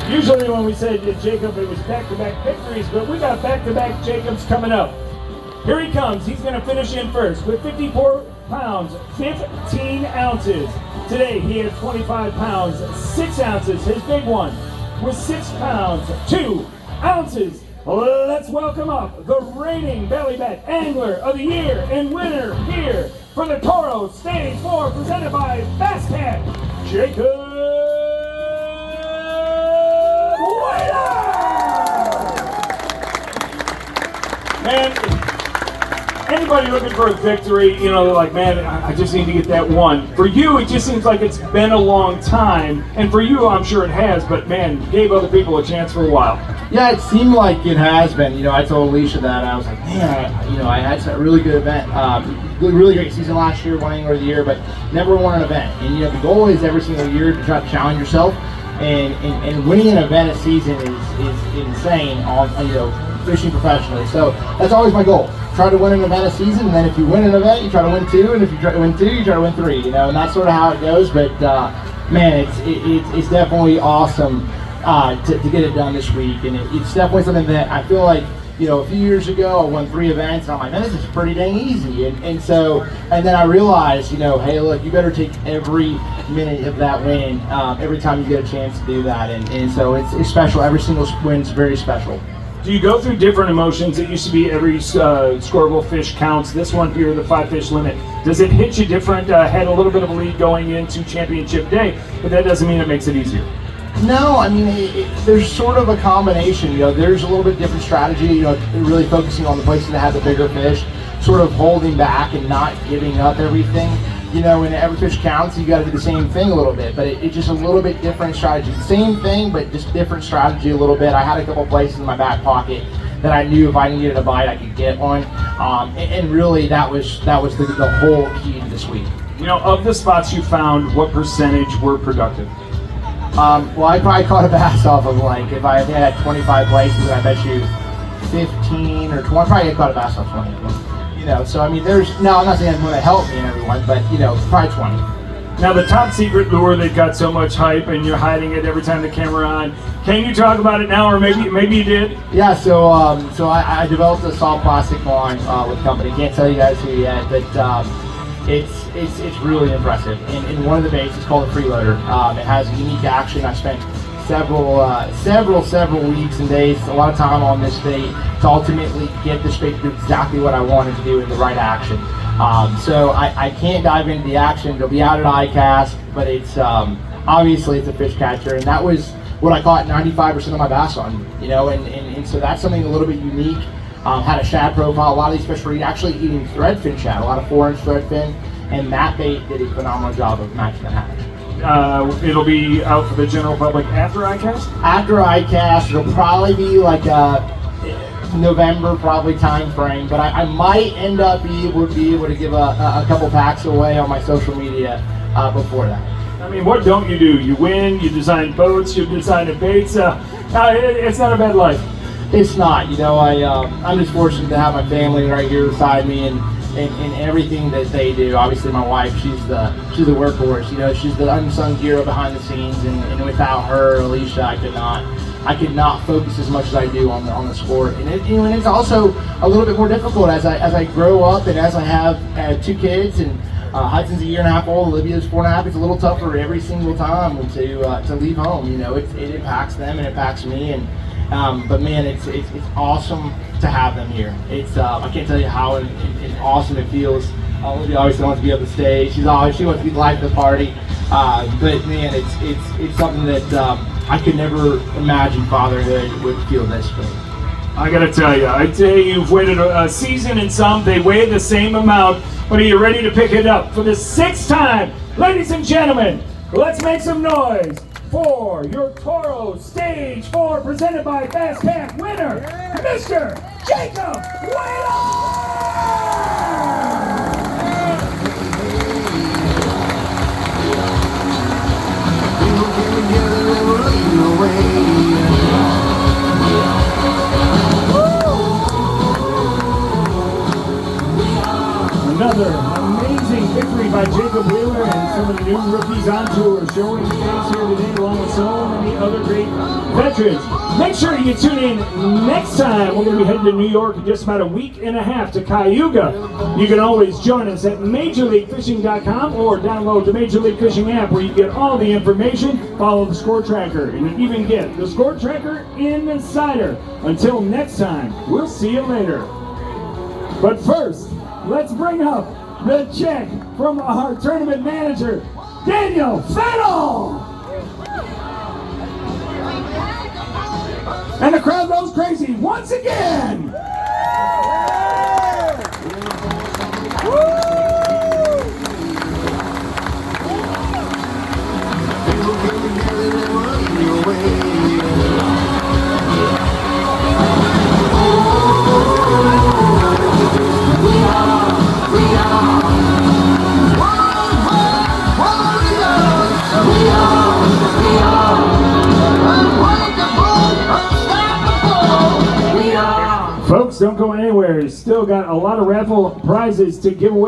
Usually when we said Jacob, it was back-to-back victories, but we got back-to-back Jacobs coming up. Here he comes. He's going to finish in first with 54 pounds, 15 ounces. Today he has 25 pounds, 6 ounces. His big one with 6 pounds, 2 ounces. Let's welcome up the reigning belly bet angler of the year and winner here for the Toro Stage 4 presented by Bass Cat, Jacob Waiter! And anybody looking for a victory, you know, they're like, man, I just need to get that one. For you, it just seems like it's been a long time. And for you, I'm sure it has, but man, gave other people a chance for a while. Yeah, it seemed like it has been. You know, I told Alicia that. I was like, man, I had a really good event. Really great season last year, won Angler of the Year, but never won an event. And, you know, the goal is every single year to try to challenge yourself. And winning an event a season is insane on, you know, fishing professionally. So that's always my goal. Try to win an event a season, and then if you win an event, you try to win 2, and if you try to win 2, you try to win 3, you know, and that's sort of how it goes. But man, it's definitely awesome to get it done this week, and it's definitely something that I feel like, you know, a few years ago I won 3 events, and I'm like, man, this is pretty dang easy, and then I realized, you know, hey, look, you better take every minute of that win every time you get a chance to do that, and so it's special. Every single win's very special. Do you go through different emotions? It used to be every scoreable fish counts. This one here, the 5-fish limit. Does it hit you different? Had a little bit of a lead going into championship day, but that doesn't mean it makes it easier. No, I mean, there's sort of a combination. You know, there's a little bit different strategy, you know, really focusing on the places that have the bigger fish, sort of holding back and not giving up everything. You know, when every fish counts, you got to do the same thing a little bit, but it's just a little bit different strategy. Same thing, but just different strategy a little bit. I had a couple places in my back pocket that I knew if I needed a bite, I could get one, and really that was the whole key to this week. You know, of the spots you found, what percentage were productive? Well, I probably caught a bass off of, like, if I had 25 places, I bet you 15 or 20, probably caught a bass off 20 of them. You know, so I mean, I'm not saying it's going to help me and everyone, but, you know, probably 20. Now, the top secret lure that got so much hype and you're hiding it every time the camera on, can you talk about it now, or maybe you did? Yeah, so I developed a soft plastic line with a company. Can't tell you guys who yet, but it's really impressive. And one of the baits is called a freeloader. It has a unique action. I spent several weeks and days, a lot of time on this bait to ultimately get this bait to do exactly what I wanted to do in the right action. So I can't dive into the action. It'll be out at ICAST, but it's obviously it's a fish catcher, and that was what I caught 95% of my bass on. You know, and so that's something a little bit unique. Had a shad profile. A lot of these fish were actually eating threadfin shad, a lot of 4-inch threadfin, and that bait did a phenomenal job of matching the hatch. It'll be out for the general public after ICAST? After ICAST, it'll probably be like a November probably time frame, but I might end up be able to give a couple packs away on my social media before that. I mean, what don't you do? You win, you design boats, you design baits. It's not a bad life. It's not. You know, I'm just fortunate to have my family right here beside me, and everything that they do. Obviously, my wife, she's the workhorse. You know, she's the unsung hero behind the scenes, and without her, Alicia, I could not focus as much as I do on the sport. And it's also a little bit more difficult as I grow up and as I have 2 kids, and Hudson's a 1.5 years old, Olivia's 4.5. It's a little tougher every single time to leave home. You know, it impacts them and it impacts me, and but man, it's awesome to have them here. I can't tell you how awesome it feels. Olivia obviously wants to be up the stage. She wants to be the life of the party. But man, it's something that I could never imagine fatherhood would feel this way. I gotta tell you, you've waited a season and some. They weigh the same amount, but are you ready to pick it up for the 6th time? Ladies and gentlemen, let's make some noise for your Toro Stage 4 presented by Bass Cat winner, Mr. Jacob Waiter! Another amazing victory by Jacob Wheeler and some of the new rookies on tour, showing his face here today along with so many other great Veterans, make sure you tune in next time. We're going to be heading to New York in just about a week and a half to Cayuga. You can always join us at MajorLeagueFishing.com or download the Major League Fishing app where you get all the information, follow the score tracker, and you even get the score tracker insider. Until next time, we'll see you later. But first, let's bring up the check from our tournament manager, Daniel Fennell! And the crowd goes crazy once again! Folks, don't go anywhere. Still got a lot of raffle prizes to give away.